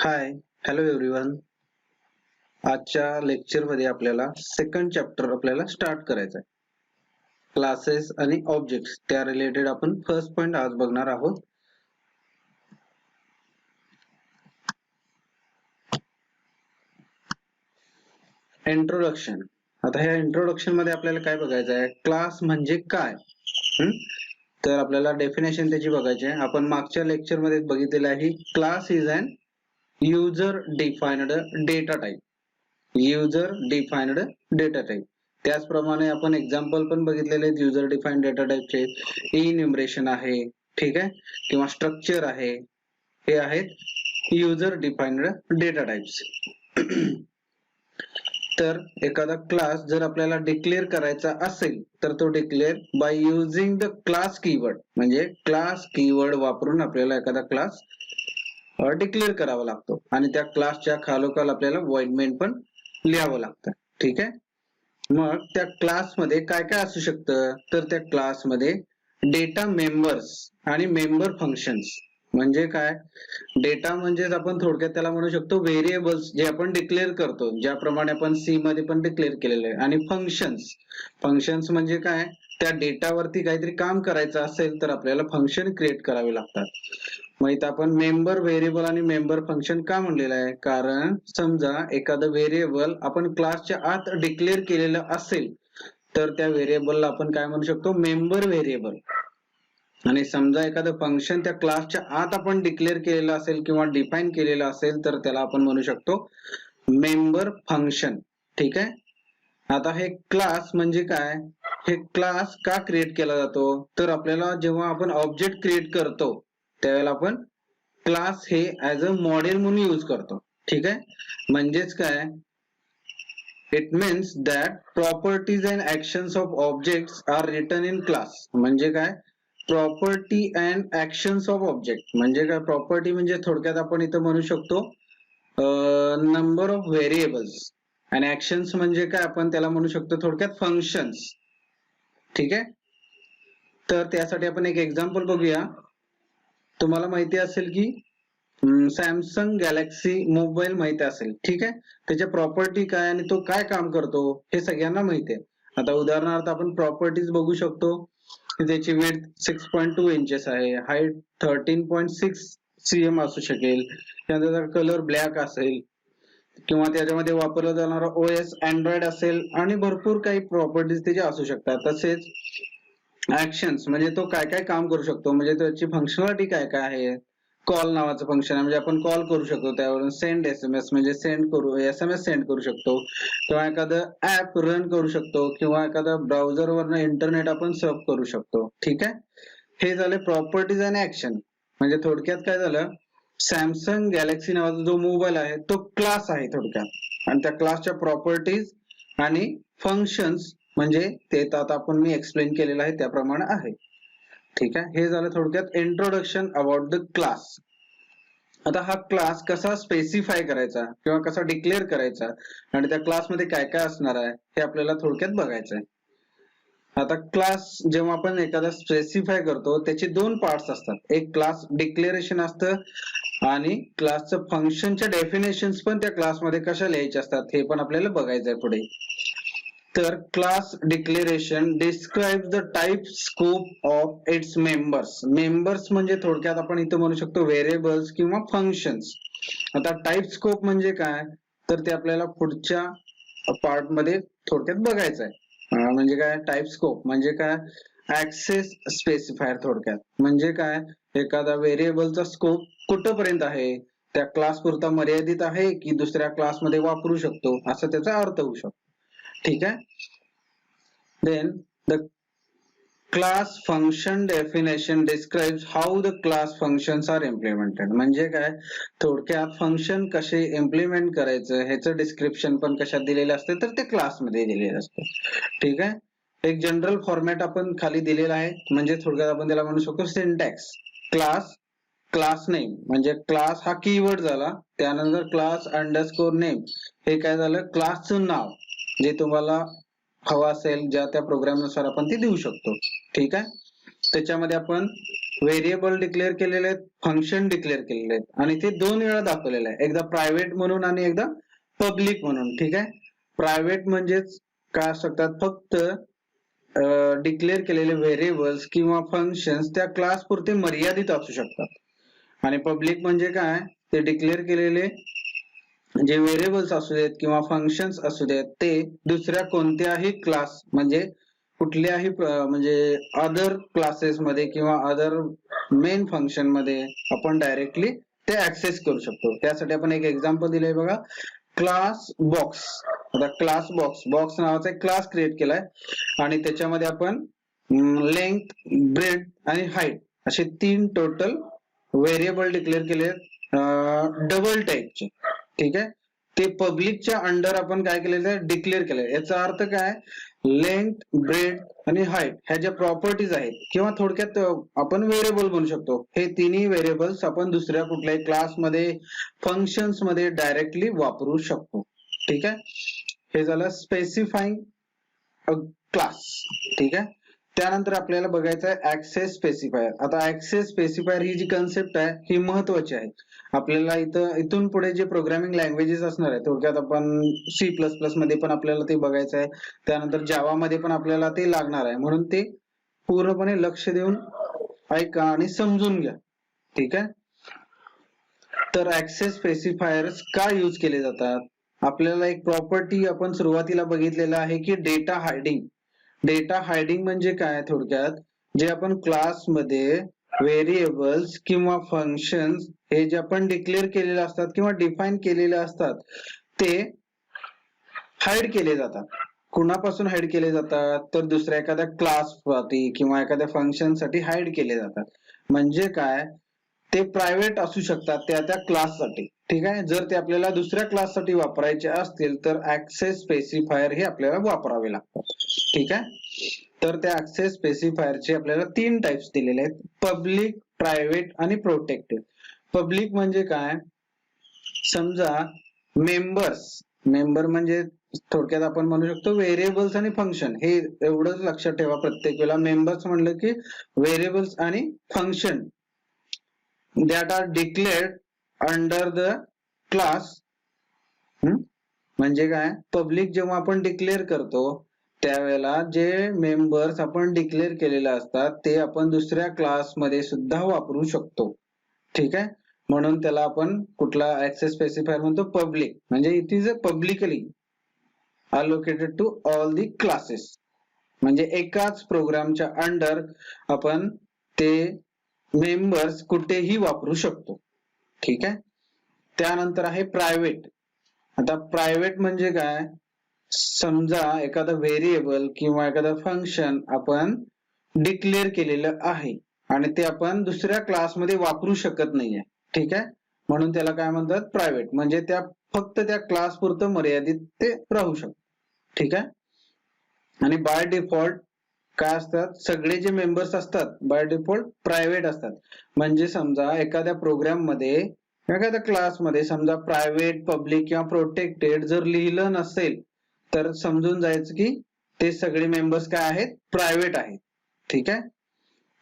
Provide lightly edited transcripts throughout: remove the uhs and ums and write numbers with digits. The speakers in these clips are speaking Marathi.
हाय, हॅलो एव्हरीवन. आजच्या लेक्चरमध्ये आपल्याला सेकंड चॅप्टर आपल्याला स्टार्ट करायचा आहे. क्लासेस आणि ऑब्जेक्ट्स त्या रिलेटेड आपण फर्स्ट पॉइंट आज बघणार आहोत. इंट्रोडक्शन. आता ह्या इंट्रोडक्शन मध्ये आपल्याला काय बघायचं आहे, क्लास म्हणजे काय. तर आपल्याला डेफिनेशन त्याची बघायची आहे. आपण मागच्या लेक्चर मध्ये बघितलेलं आहे, class is an user defined data type. User defined data type. त्याचप्रमाणे आपण एक्झाम्पल पण बघितलेले आहेत युजर डिफाइन्ड डेटा टाइपचे. इन्युमरेशन आहे, ठीक आहे, किंवा स्ट्रक्चर आहे. हे आहेत युजर डिफाइन्ड डेटा टाइप्स. तर एखादा क्लास जर आपल्याला डिक्लेअर करायचा असेल तर तो declare bye using the class keyword, म्हणजे क्लास कीवर्ड वापरून आपल्याला एखादा क्लास डिक्लेअर करावा लागतो आणि त्या क्लासच्या खालोखाल आपल्याला void main पण लिहावं लागतं. ठीक आहे. मग त्या क्लासमध्ये काय काय असू शकतं, तर त्या क्लासमध्ये डेटा मेंबर्स आणि मेंबर फंक्शन्स. म्हणजे काय, डेटा म्हणजे आपण थोडक्यात त्याला म्हणू शकतो व्हेरिएबल्स जे आपण डिक्लेअर करतो, ज्याप्रमाणे आपण सी मध्ये पण डिक्लेअर केलेले आहे. आणि फंक्शन्स. फंक्शन्स म्हणजे काय, त्या डेटावरती काहीतरी काम करायचं असेल तर आपल्याला फंक्शन क्रिएट करावे लागतात. मग इथं आपण मेंबर व्हेरिएबल आणि मेंबर फंक्शन का म्हणलेलं आहे, कारण समजा एखादं व्हेरिएबल आपण क्लासच्या आत डिक्लेअर केलेलं असेल तर त्या व्हेरिएबलला आपण काय म्हणू शकतो, मेंबर व्हेरिएबल. आणि समजा एखादं फंक्शन त्या क्लासच्या आत आपण डिक्लेअर केलेलं असेल किंवा डिफाईन केलेलं असेल तर त्याला आपण म्हणू शकतो मेंबर फंक्शन. ठीक आहे. आता हे क्लास म्हणजे काय, हे क्लास का क्रिएट केला जातो, तर आपल्याला जेव्हा आपण ऑब्जेक्ट क्रिएट करतो त्यावेळेला आपण क्लास हे ऍज अ मॉडेल म्हणून यूज करतो. ठीक आहे. म्हणजेच काय, it means that properties and actions of objects are written in class. म्हणजे काय, property and actions of object म्हणजे काय, प्रॉपर्टी म्हणजे थोडक्यात आपण इथं म्हणू शकतो नंबर ऑफ व्हेरिएबल्स. आणि ऍक्शन्स म्हणजे काय, आपण त्याला म्हणू शकतो थोडक्यात फंक्शन्स. ठीक आहे. तर त्यासाठी आपण एक एक्झाम्पल बघूया. तुम्हाला माहिती असेल की सॅमसंग गॅलेक्सी मोबाईल माहिती असेल. ठीक आहे. त्याच्या प्रॉपर्टी काय आणि तो काय काम करतो हे सगळ्यांना माहिती आहे. आता उदाहरणार्थ आपण प्रॉपर्टीज बघू शकतो की त्याची विड्थ 6.2 इंचेस आहे, हाईट 13.6 cm असू शकेल, त्यानंतर कलर ब्लॅक असेल किंवा त्याच्यामध्ये वापरला जाणारा OS अँड्रॉइड असेल आणि भरपूर काही प्रॉपर्टीज त्याचे असू शकतात. तसेच ऍक्शन्स म्हणजे तो काय काय काम करू शकतो, म्हणजे त्याची फंक्शनॅलिटी काय काय आहे. कॉल नावाचं फंक्शन आहे, म्हणजे आपण कॉल करू शकतो त्यावरून. सेंड SMS म्हणजे SMS सेंड करू शकतो, किंवा एखादं ऍप रन करू शकतो, किंवा एखादा ब्राउझर वरनं इंटरनेट आपण सर्फ करू शकतो. ठीक आहे. हे झाले प्रॉपर्टीज आणि ऍक्शन. म्हणजे थोडक्यात काय झालं, सॅमसंग गॅलेक्सी नावाचा जो मोबाईल आहे तो क्लास आहे थोडक्यात, आणि त्या क्लासच्या प्रॉपर्टीज आणि फंक्शन्स म्हणजे ते आता आपण मी एक्सप्लेन केलेलं आहे त्याप्रमाणे आहे. ठीक आहे. हे झालं थोडक्यात इंट्रोडक्शन अबाउट द क्लास. आता हा क्लास कसा स्पेसिफाय करायचा किंवा कसा डिक्लेअर करायचा आणि त्या क्लासमध्ये काय काय असणार आहे हे आपल्याला थोडक्यात बघायचं आहे. आता क्लास जेव्हा आपण एखादा स्पेसिफाय करतो त्याचे दोन पार्ट्स असतात. एक क्लास डिक्लेरेशन असतं आणि क्लासचं फंक्शनच्या डेफिनेशन्स पण त्या क्लासमध्ये कशा लिहायचे असतात हे पण आपल्याला बघायचं आहे पुढे. तर class declaration describe the type scope of its members. Members म्हणजे थोडक्यात आपण इथं म्हणू शकतो व्हेरिएबल्स किंवा फंक्शन्स. आता टाइप स्कोप म्हणजे काय, तर ते आपल्याला पुढच्या पार्ट मध्ये थोडक्यात बघायचं आहे. म्हणजे काय, टाइप स्कोप म्हणजे काय, ऍक्सेस स्पेसिफायर. थोडक्यात म्हणजे काय, एखादा व्हेरिएबलचा स्कोप कुठपर्यंत आहे, त्या क्लास पुरता मर्यादित आहे की दुसऱ्या क्लासमध्ये वापरू शकतो, असा त्याचा अर्थ होऊ शकतो. ठीक आहे. Then the class function definition describes how the class functions are implemented. म्हणजे काय, थोडक्यात फंक्शन कसे इम्प्लिमेंट करायचं ह्याचं डिस्क्रिप्शन पण कशात दिलेलं असतं, तर ते क्लासमध्ये दिलेलं असतं. ठीक आहे. एक जनरल फॉर्मॅट आपण खाली दिलेला आहे, म्हणजे थोडक्यात आपण त्याला म्हणू शकतो सिंटॅक्स. क्लास, क्लास नेम म्हणजे क्लास हा कीवर्ड झाला, त्यानंतर क्लास अंडरस्कोर नेम हे काय झालं, क्लासचं नाव जे तुम्हाला हवा असेल ज्या त्या प्रोग्राम नुसार आपण ते देऊ शकतो. ठीक आहे. त्याच्यामध्ये आपण व्हेरिएबल डिक्लेअर केलेले आहेत, फंक्शन डिक्लेअर केलेले आहेत आणि ते दोन वेळा दाखवलेलं आहे, एकदा प्रायव्हेट म्हणून आणि एकदा पब्लिक म्हणून. ठीक आहे. प्रायव्हेट म्हणजेच काय असतात, फक्त डिक्लेअर केलेले व्हेरिएबल्स किंवा फंक्शन्स त्या क्लास पुरते मर्यादित असू शकतात आणि पब्लिक म्हणजे काय, ते डिक्लेअर केलेले जे व्हेरिएबल्स असू देत किंवा फंक्शन्स असू देत ते दुसऱ्या कोणत्याही क्लास म्हणजे कुठल्याही म्हणजे अदर क्लासेस मध्ये किंवा अदर मेन फंक्शन मध्ये आपण डायरेक्टली ते ऍक्सेस करू शकतो. त्यासाठी आपण एक एक्झाम्पल दिलंय बघा, क्लास बॉक्स. आता क्लास बॉक्स नावाचा एक क्लास क्रिएट केलाय आणि त्याच्यामध्ये आपण लेंथ, ब्रेड आणि हाईट असे 3 टोटल व्हेरिएबल डिक्लेअर केले डबल टाईपचे. ठीक आहे. ते पब्लिकच्या अंडर आपण काय केलेलं आहे, डिक्लेअर केलंय. याचा अर्थ काय, लेंथ, ब्रेड आणि हाईट ह्या ज्या प्रॉपर्टीज आहेत किंवा थोडक्यात आपण व्हेरिएबल म्हणू शकतो, हे तिन्ही व्हेरिएबल्स आपण दुसऱ्या कुठल्याही क्लासमध्ये, फंक्शन्स मध्ये डायरेक्टली वापरू शकतो. ठीक आहे. हे झालं स्पेसिफाईंग क्लास. ठीक आहे. त्यानंतर आपल्याला बघायचं आहे ऍक्सेस स्पेसिफायर. आता ऍक्सेस स्पेसिफायर ही जी कन्सेप्ट आहे ही महत्वाची आहे. आपल्याला इथून पुढे जे प्रोग्रामिंग लँग्वेजेस असणार आहे, थोडक्यात आपण C++ मध्ये पण आपल्याला ते बघायचं आहे, त्यानंतर जावा मध्ये पण आपल्याला ते लागणार आहे, म्हणून ते पूर्णपणे लक्ष देऊन ऐका आणि समजून घ्या. ठीक आहे. तर ऍक्सेस स्पेसिफायर्स का यूज केले जातात, आपल्याला एक प्रॉपर्टी आपण सुरुवातीला बघितलेलं आहे की डेटा हायडिंग. डेटा हायडिंग म्हणजे काय, थोडक्यात जे आपण क्लासमध्ये व्हेरिएबल्स किंवा फंक्शन्स हे जे आपण डिक्लेअर केलेले असतात किंवा डिफाईन केलेले असतात ते हाईड केले जातात. कुणापासून हाईड केले जातात, तर दुसऱ्या एखाद्या क्लाससाठी किंवा एखाद्या फंक्शन साठी हाईड केले जातात. म्हणजे काय, ते प्रायव्हेट असू शकतात त्या त्या क्लाससाठी. ठीक आहे. जर ते आपल्याला दुसऱ्या क्लाससाठी वापरायचे असतील तर ऍक्सेस स्पेसिफायर हे आपल्याला वापरावे लागतात. ठीक आहे. तर त्या ऍक्सेस स्पेसिफायरचे आपल्याला 3 टाइप्स दिलेले आहेत, पब्लिक, प्रायव्हेट आणि प्रोटेक्टेड. पब्लिक म्हणजे काय, समजा मेंबर म्हणजे थोडक्यात आपण म्हणू शकतो व्हेरिएबल्स आणि फंक्शन. हे एवढंच लक्षात ठेवा, प्रत्येक वेळेला मेंबर्स म्हणलं की व्हेरिएबल्स आणि function that are declared under the class. म्हणजे काय, पब्लिक जेव्हा आपण डिक्लेअर करतो त्यावेळेला जे मेंबर्स आपण डिक्लेअर केलेले असतात ते आपण दुसऱ्या क्लासमध्ये सुद्धा वापरू शकतो. ठीक आहे. म्हणून त्याला आपण कुठला ऍक्सेस स्पेसिफायर म्हणतो, पब्लिक. म्हणजे it is a publicly allocated to all the classes. म्हणजे एकाच प्रोग्रामच्या अंडर आपण ते मेंबर्स कुठेही वापरू शकतो. ठीक आहे. त्यानंतर आहे प्रायव्हेट. आता प्रायव्हेट म्हणजे काय, समजा एखादा व्हेरिएबल किंवा एखादा फंक्शन आपण डिक्लेअर केलेलं आहे आणि ते आपण दुसऱ्या क्लासमध्ये वापरू शकत नाहीये. ठीक आहे. म्हणून त्याला काय म्हणतात, प्रायव्हेट. म्हणजे त्या फक्त त्या क्लास पुरतं मर्यादित ते राहू शकतं. ठीक आहे. आणि बाय डिफॉल्ट काय असतात, सगळे जे मेंबर्स असतात बाय डिफॉल्ट प्रायव्हेट असतात. म्हणजे समजा एखाद्या प्रोग्राम मध्ये, एखाद्या क्लासमध्ये समजा प्रायव्हेट, पब्लिक किंवा प्रोटेक्टेड जर लिहिलं नसेल तर समजून जायचं की ते सगळे मेंबर्स काय आहेत, प्रायव्हेट आहेत. ठीक आहे.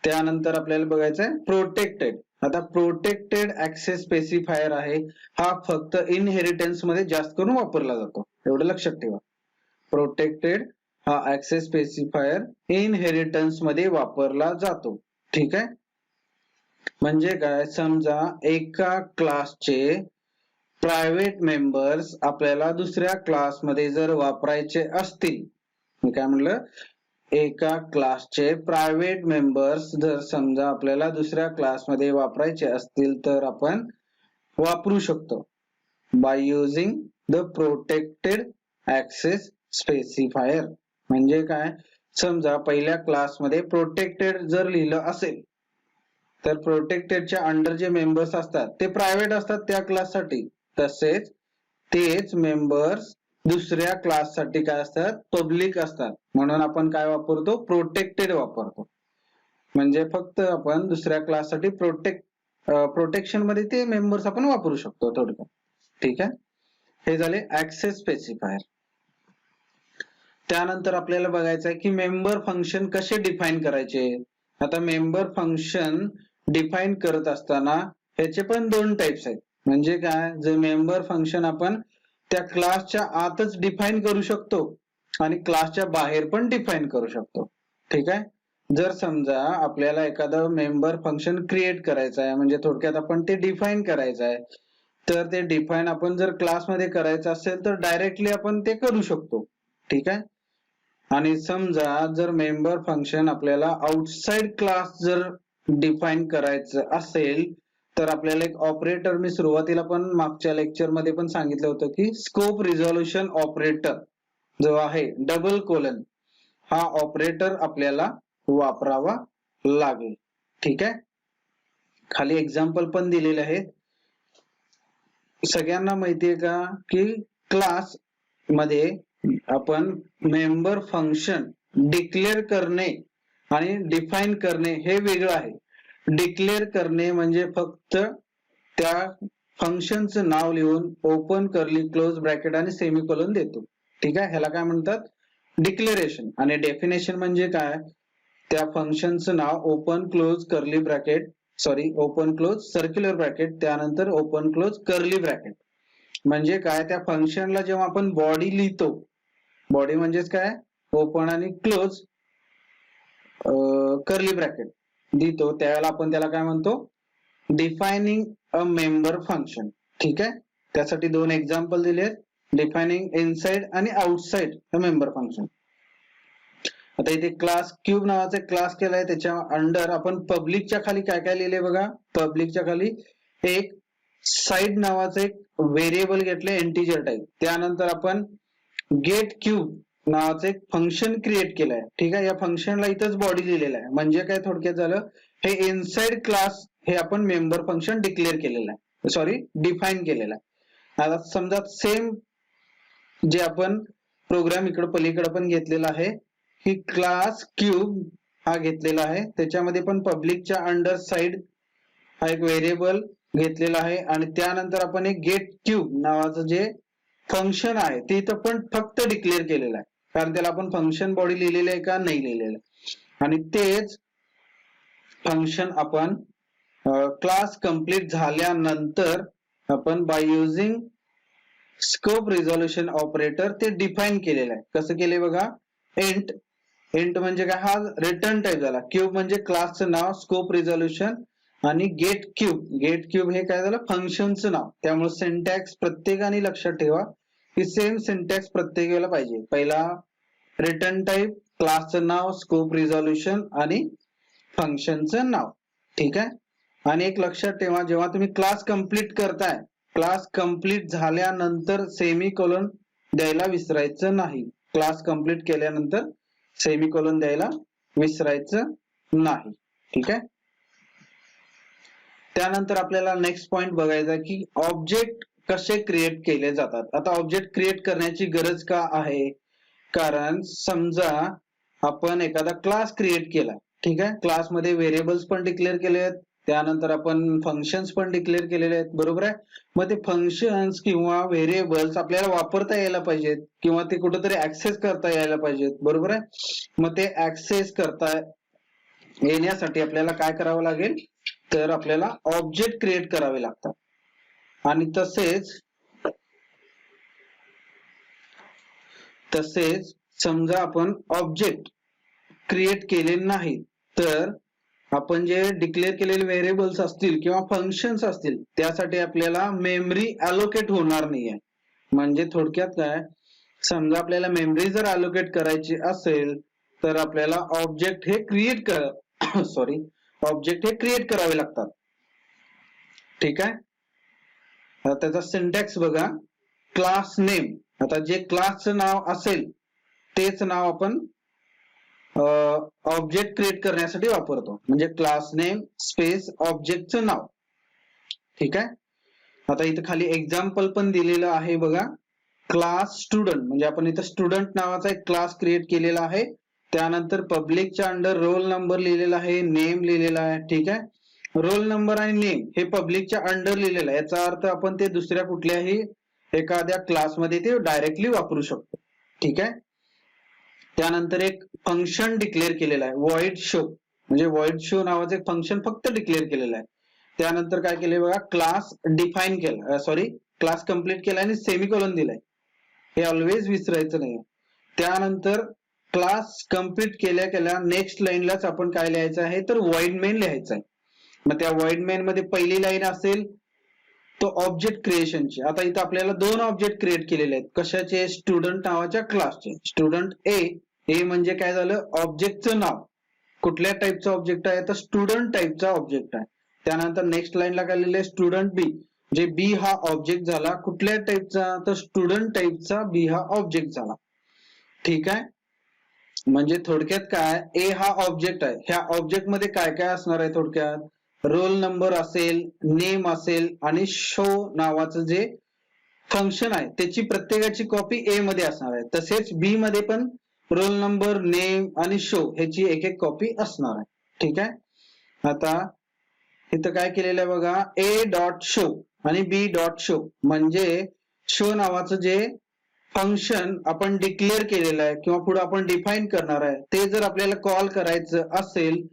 त्यानंतर आपल्याला बघायचं आहे प्रोटेक्टेड. आता प्रोटेक्टेड ऍक्सेस स्पेसिफायर आहे, हा फक्त इनहेरिटन्स मध्ये जास्त करून वापरला जातो, एवढं लक्षात ठेवा. प्रोटेक्टेड हा ऍक्सेस स्पेसिफायर इनहेरिटन्स मध्ये वापरला जातो. ठीक आहे. म्हणजे काय, समजा एका क्लासचे प्रायव्हेट मेंबर्स आपल्याला दुसऱ्या क्लासमध्ये जर वापरायचे असतील, मी काय म्हणलं, एका क्लासचे प्रायव्हेट मेंबर्स जर समजा आपल्याला दुसऱ्या क्लासमध्ये वापरायचे असतील तर आपण वापरू शकतो by using the protected access specifier. म्हणजे काय, समजा पहिल्या क्लासमध्ये प्रोटेक्टेड जर लिहिलं असेल तर प्रोटेक्टेडच्या अंडर जे मेंबर्स असतात ते प्रायव्हेट असतात त्या क्लाससाठी, तसेच तेच मेंबर्स दुसऱ्या क्लाससाठी काय असतात, पब्लिक असतात. म्हणून आपण काय वापरतो, प्रोटेक्टेड वापरतो. म्हणजे फक्त आपण दुसऱ्या क्लाससाठी प्रोटेक्शन मध्ये ते मेंबर्स आपण वापरू शकतो थोडक्यात. ठीक आहे. हे झाले ऍक्सेस स्पेसिफायर. त्यानंतर आपल्याला बघायचं आहे की मेंबर फंक्शन कसे डिफाईन करायचे. आता मेंबर फंक्शन डिफाईन करत असताना ह्याचे पण दोन टाइप्स आहेत. म्हणजे काय, जे मेंबर फंक्शन आपण त्या क्लासच्या आतच डिफाईन करू शकतो आणि क्लासच्या बाहेर पण डिफाईन करू शकतो. ठीक आहे. जर समजा आपल्याला एखादं मेंबर फंक्शन क्रिएट करायचं आहे, म्हणजे थोडक्यात आपण ते डिफाईन करायचं आहे, तर ते डिफाईन आपण जर क्लासमध्ये करायचं असेल तर डायरेक्टली आपण ते करू शकतो. ठीक आहे. आणि समजा जर मेंबर फंक्शन आपल्याला आउटसाइड क्लास जर डिफाईन करायचं असेल तर आपल्याला एक ऑपरेटर, मी सुरुवातीला पण मागच्या लेक्चर मध्ये पण सांगितलं होतं की स्कोप रिझोल्युशन ऑपरेटर जो आहे डबल कोलन, हा ऑपरेटर आपल्याला वापरावा लागेल. ठीक आहे. खाली एक्झाम्पल पण दिलेले आहेत. सगळ्यांना माहितीये का की क्लास मध्ये आपण मेंबर फंक्शन डिक्लेअर करणे आणि डिफाईन करणे हे वेगळं आहे. डिक्लेअर करणे म्हणजे फक्त त्या फंक्शनचं नाव लिहून ओपन कर्ली क्लोज ब्रॅकेट आणि सेमीकोलन देतो. ठीक आहे. ह्याला काय म्हणतात, डिक्लेरेशन. आणि डेफिनेशन म्हणजे काय, त्या फंक्शनचं नाव open close curly bracket open close circular bracket त्यानंतर ओपन क्लोज कर्ली ब्रॅकेट. म्हणजे काय, त्या फंक्शनला जेव्हा आपण बॉडी लिहितो, बॉडी म्हणजेच काय, ओपन आणि क्लोज कर्ली ब्रॅकेट लिहितो, त्यावेळेला आपण त्याला काय म्हणतो, डिफायनिंग अ मेंबर फंक्शन. ठीक आहे. त्यासाठी दोन एक्झाम्पल दिले आहेत, डिफायनिंग इनसाइड आणि आउटसाइड अ मेंबर फंक्शन. आता इथे क्लास क्यूब नावाचा क्लास केलाय, त्याच्या अंडर आपण पब्लिकच्या खाली काय काय लिहिले बघा. पब्लिकच्या खाली एक साइड नावाचं एक व्हेरिएबल घेतले इंटिजर टाइप. त्यानंतर आपण गेट क्यूब नावाचं एक फंक्शन क्रिएट केलंय. ठीक आहे. या फंक्शनला इथंच बॉडी लिहिलेला आहे. म्हणजे काय, थोडक्यात झालं, हे इनसाइड क्लास हे आपण मेंबर फंक्शन डिक्लेअर केलेलं आहे, डिफाईन केलेलं आहे. आता समजा सेम जे आपण प्रोग्राम इकडे पलीकडे पण घेतलेला आहे की क्लास क्यूब हा घेतलेला आहे, त्याच्यामध्ये पण पब्लिकच्या अंडर साइड हा एक व्हेरिएबल घेतलेला आहे आणि त्यानंतर आपण एक गेट क्यूब नावाचं जे फंक्शन आहे ते इथं पण फक्त डिक्लेअर केलेलं आहे, कारण त्याला आपण फंक्शन बॉडी लिहिलेलं आहे का नाही लिहिलेलं आहे. आणि तेच फंक्शन आपण क्लास कंप्लीट झाल्यानंतर आपण by using scope resolution operator ते डिफाईन केलेलं आहे. कसं केले बघा, इंट. इंट म्हणजे काय, हा रिटर्न टाइप झाला. क्यूब म्हणजे क्लासचं नाव, स्कोप रिझोल्युशन आणि गेट क्यूब हे काय झालं, फंक्शनचं नाव. त्यामुळे सिंटॅक्स प्रत्येकाने लक्षात ठेवा की सेम सिंटॅक्स प्रत्येक वेळेला पाहिजे. पहिला रिटर्न टाइप, क्लासचं नाव, स्कोप रिझोल्युशन आणि फंक्शनचं नाव. ठीक आहे. आणि एक लक्षात ठेवा, जेव्हा तुम्ही क्लास कंप्लीट करताय, क्लास कंप्लीट झाल्यानंतर सेमीकोलन द्यायला विसरायचं नाही. क्लास कंप्लीट केल्यानंतर सेमीकोलन द्यायला विसरायचं नाही. ठीक आहे. त्यानंतर आपल्याला नेक्स्ट पॉइंट बघायचा की ऑब्जेक्ट कसे क्रिएट केले जातात. आता ऑब्जेक्ट क्रिएट करण्याची गरज का आहे, कारण समजा आपण एखादा क्लास क्रिएट केला. ठीक आहे. क्लासमध्ये व्हेरिएबल्स पण डिक्लेअर केले आहेत, त्यानंतर आपण फंक्शन्स पण डिक्लेअर केलेले आहेत, बरोबर आहे. मग ते फंक्शन्स किंवा व्हेरिएबल्स आपल्याला वापरता यायला पाहिजेत किंवा ते कुठेतरी ऍक्सेस करता यायला पाहिजेत, बरोबर आहे. मग ते ऍक्सेस करता येण्यासाठी आपल्याला काय करावं लागेल, तर आपल्याला ऑब्जेक्ट क्रिएट करावे लागतात. आणि तसेच समजा आपण ऑब्जेक्ट क्रिएट केले नाही तर आपण जे डिक्लेअर केलेले व्हेरिएबल्स असतील किंवा फंक्शन्स असतील त्यासाठी आपल्याला मेमरी अलोकेट होणार नाहीये. म्हणजे थोडक्यात काय, समजा आपल्याला मेमरी जर अलोकेट करायची असेल तर आपल्याला ऑब्जेक्ट हे क्रिएट करावे लागतात. ठीक आहे. त्याचा सिंटॅक्स बघा, क्लास नेम. आता जे क्लासचं नाव असेल तेच नाव आपण ऑब्जेक्ट क्रिएट करण्यासाठी वापरतो, म्हणजे क्लास नेम स्पेस ऑब्जेक्टचं नाव. ठीक आहे. आता इथं खाली एक्झाम्पल पण दिलेलं आहे बघा. क्लास स्टुडंट म्हणजे आपण इथं स्टुडंट नावाचा एक क्लास क्रिएट केलेला आहे, त्यानंतर पब्लिकच्या अंडर रोल नंबर लिहिलेला आहे, नेम लिहिलेला आहे. ठीक आहे. रोल नंबर आणि नेम हे पब्लिकच्या अंडर लिहिलेलं आहे, याचा अर्थ आपण ते दुसऱ्या कुठल्याही एखाद्या क्लासमध्ये ते डायरेक्टली वापरू शकतो. ठीक आहे. त्यानंतर एक फंक्शन डिक्लेअर केलेला आहे, void show. म्हणजे void show नावाचं एक फंक्शन फक्त डिक्लेअर केलेलं आहे. त्यानंतर काय केलंय बघा, क्लास डिफाईन केला, क्लास कंप्लीट केला आणि सेमिकोलॉन दिलाय. हे ऑलवेज विसरायचं नाही. त्यानंतर क्लास कंप्लीट केल्या नेक्स्ट लाईनलाच आपण काय लिहायचं आहे, तर void main लिहायचं आहे. मग त्या void main मध्ये पहिली लाईन असेल तो ऑब्जेक्ट क्रिएशनची. आता इथं आपल्याला दोन ऑब्जेक्ट क्रिएट केलेले आहेत. कशाचे? स्टुडंट नावाच्या क्लासचे. स्टुडंट ए म्हणजे काय झालं, ऑब्जेक्टचं नाव. कुठल्या टाईपचा ऑब्जेक्ट आहे, तर स्टुडंट टाईपचा ऑब्जेक्ट आहे. त्यानंतर नेक्स्ट लाईनला काय लिहिलंय, स्टुडंट बी, जे बी हा ऑब्जेक्ट झाला. कुठल्या टाईपचा, तर स्टुडंट टाईपचा बी हा ऑब्जेक्ट झाला. ठीक आहे. म्हणजे थोडक्यात काय, ए हा ऑब्जेक्ट आहे. ह्या ऑब्जेक्ट मध्ये काय काय असणार आहे, थोडक्यात रोल नंबर असेल, नेम असेल आणि शो नावाचं जे फंक्शन आहे त्याची प्रत्येकाची कॉपी ए मध्ये असणार आहे. तसेच बी मध्ये पण रोल नंबर, नेम आणि शो ह्याची एक एक कॉपी असणार आहे. ठीक आहे. आता इथं काय केलेलं आहे बघा, ए डॉट शो आणि बी डॉट शो म्हणजे शो नावाचं जे फंक्शन आपण डिक्लेअर केलेलं आहे किंवा पुढे आपण डिफाईन करणार आहे, ते जर आपल्याला कॉल करायचं असेल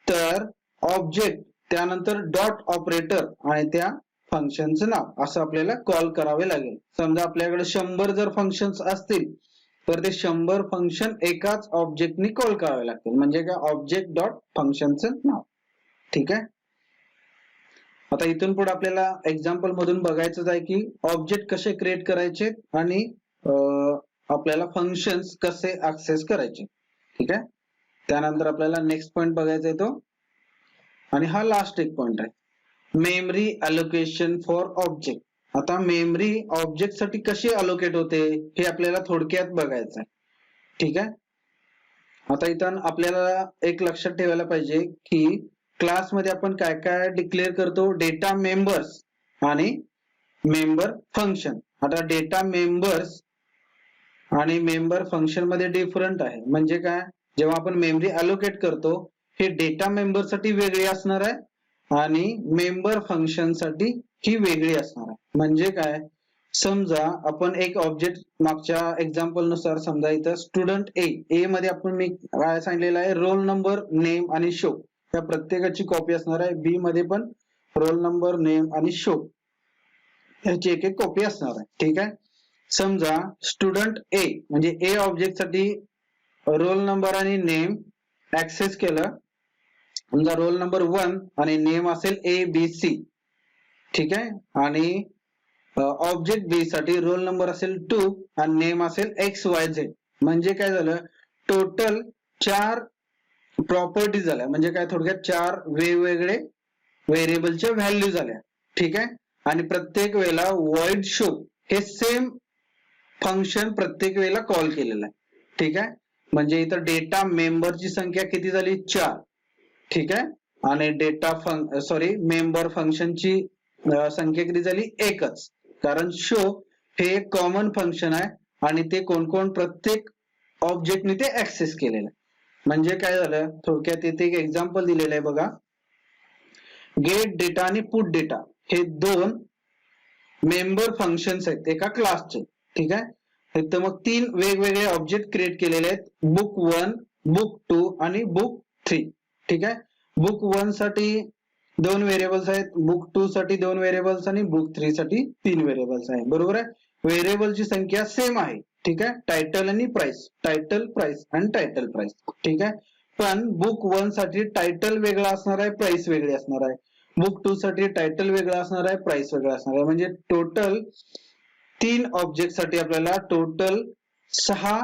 तर ऑब्जेक्ट त्यानंतर डॉट ऑपरेटर आणि त्या फंक्शनचं नाव असं आपल्याला कॉल करावे लागेल. समजा आपल्याकडे 100 जर फंक्शन्स असतील तर ते 100 फंक्शन एकाच ऑब्जेक्टनी कॉल करावे लागतील. म्हणजे काय, ऑब्जेक्ट डॉट फंक्शनचं नाव. ठीक आहे. आता इथून पुढे आपल्याला एक्झाम्पल मधून बघायचं आहे की ऑब्जेक्ट कसे क्रिएट करायचे आणि आपल्याला फंक्शन्स कसे ऍक्सेस करायचे. ठीक आहे. त्यानंतर आपल्याला नेक्स्ट पॉइंट बघायचा आहे तो, आणि हा लास्ट एक पॉइंट आहे, मेमरी अलोकेशन फॉर ऑब्जेक्ट. आता मेमरी ऑब्जेक्ट साठी कशी अलोकेट होते हे आपल्याला थोडक्यात बघायचं आहे. ठीक आहे. आता इथं आपल्याला एक लक्षात ठेवायला पाहिजे की क्लासमध्ये आपण काय काय डिक्लेअर करतो, डेटा मेंबर्स आणि मेंबर फंक्शन. आता डेटा मेंबर्स आणि मेंबर फंक्शन मध्ये डिफरंट आहे. म्हणजे काय, जेव्हा आपण मेमरी अलोकेट करतो हे डेटा मेंबर साठी वेगळी असणार आहे आणि मेंबर फंक्शन साठी ही वेगळी असणार आहे. म्हणजे काय, समजा आपण एक ऑब्जेक्ट मागच्या एक्झाम्पल नुसार समजा इथं स्टुडंट ए मध्ये आपण मी काय सांगितलेलं आहे, रोल नंबर, नेम आणि शो या प्रत्येकाची कॉपी असणार आहे. बी मध्ये पण रोल नंबर, नेम आणि शो ह्याची एक एक कॉपी असणार आहे. ठीक आहे. समजा स्टुडंट ए म्हणजे ए ऑब्जेक्ट साठी रोल नंबर आणि नेम ऍक्सेस केलं. समजा रोल नंबर 1 आणि नेम असेल ABC. ठीक आहे. आणि ऑब्जेक्ट बी साठी रोल नंबर असेल 2 आणि नेम असेल XYZ. म्हणजे काय झालं, टोटल 4 प्रॉपर्टी झाल्या. म्हणजे काय, थोडक्यात 4 वेगवेगळे व्हेरिएबलच्या व्हॅल्यू झाल्या. ठीक आहे. आणि प्रत्येक वेळेला void show हे सेम फंक्शन प्रत्येक वेळेला कॉल केलेलं आहे. ठीक आहे. म्हणजे इथं डेटा मेंबरची संख्या किती झाली, 4. ठीक आहे. आणि मेंबर फंक्शनची संख्या किती झाली, 1च. कारण शो हे एक कॉमन फंक्शन आहे आणि ते कोण प्रत्येक ऑब्जेक्टने ते ऍक्सेस केलेलं आहे. म्हणजे काय झालं, थोडक्यात इथे एक एक्झाम्पल दिलेलं आहे बघा, गेट डेटा आणि पुट डेटा हे दोन मेंबर फंक्शन्स आहेत एका क्लासचे. ठीक आहे. तर मग 3 वेगवेगळे ऑब्जेक्ट क्रिएट केलेले आहेत, बुक 1, बुक 2 आणि बुक 3. ठीक आहे. बुक 1 साठी 2 व्हेरिएबल्स आहेत, बुक 2 साठी 2 व्हेरिएबल्स आणि बुक 3 साठी 3 व्हेरिएबल्स आहेत. बरोबर आहे. व्हेरिएबलची संख्या सेम आहे. ठीक आहे. टायटल आणि प्राइस, टायटल प्राइस आणि टायटल प्राइस. ठीक आहे. पण बुक 1 साठी टायटल वेगळा असणार आहे, प्राइस वेगळी असणार आहे. बुक 2 साठी टायटल वेगळा असणार आहे, प्राइस वेगळा असणार आहे. म्हणजे टोटल 3 ऑब्जेक्ट साठी आपल्याला टोटल 6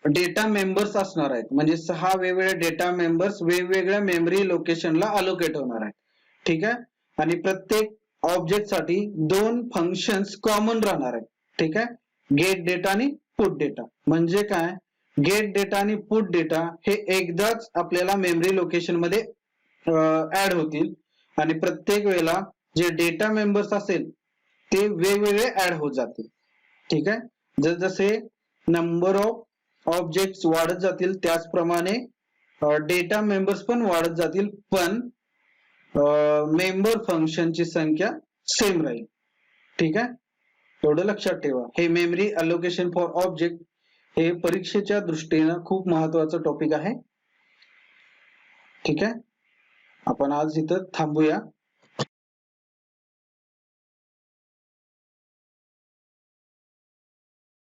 डेटा मेंबर्स असणार आहेत. म्हणजे 6 वेगवेगळे डेटा मेंबर्स वेगवेगळ्या मेमरी लोकेशनला अलोकेट होणार आहेत. ठीक आहे. आणि प्रत्येक ऑब्जेक्ट साठी 2 फंक्शन्स कॉमन राहणार आहेत. ठीक आहे. गेट डेटा आणि पुट डेटा. म्हणजे काय, गेट डेटा आणि पुट डेटा हे एकदाच आपल्याला मेमरी लोकेशन मध्ये ऍड होतील आणि प्रत्येक वेळेला जे डेटा मेंबर्स असेल ते वेगवेगळे ऍड होत जातील. ठीक आहे. जसजसे नंबर ऑफ ऑब्जेक्ट्स वाढत जातील त्याचप्रमाणे डेटा मेंबर्स पण वाढत जातील, पण मेंबर फंक्शनची संख्या सेम राहील. ठीक आहे. एवढं लक्षात ठेवा. हे मेमरी अलोकेशन फॉर ऑब्जेक्ट हे परीक्षेच्या दृष्टीने खूप महत्वाचं टॉपिक आहे. ठीक आहे. आपण आज इथं थांबूया.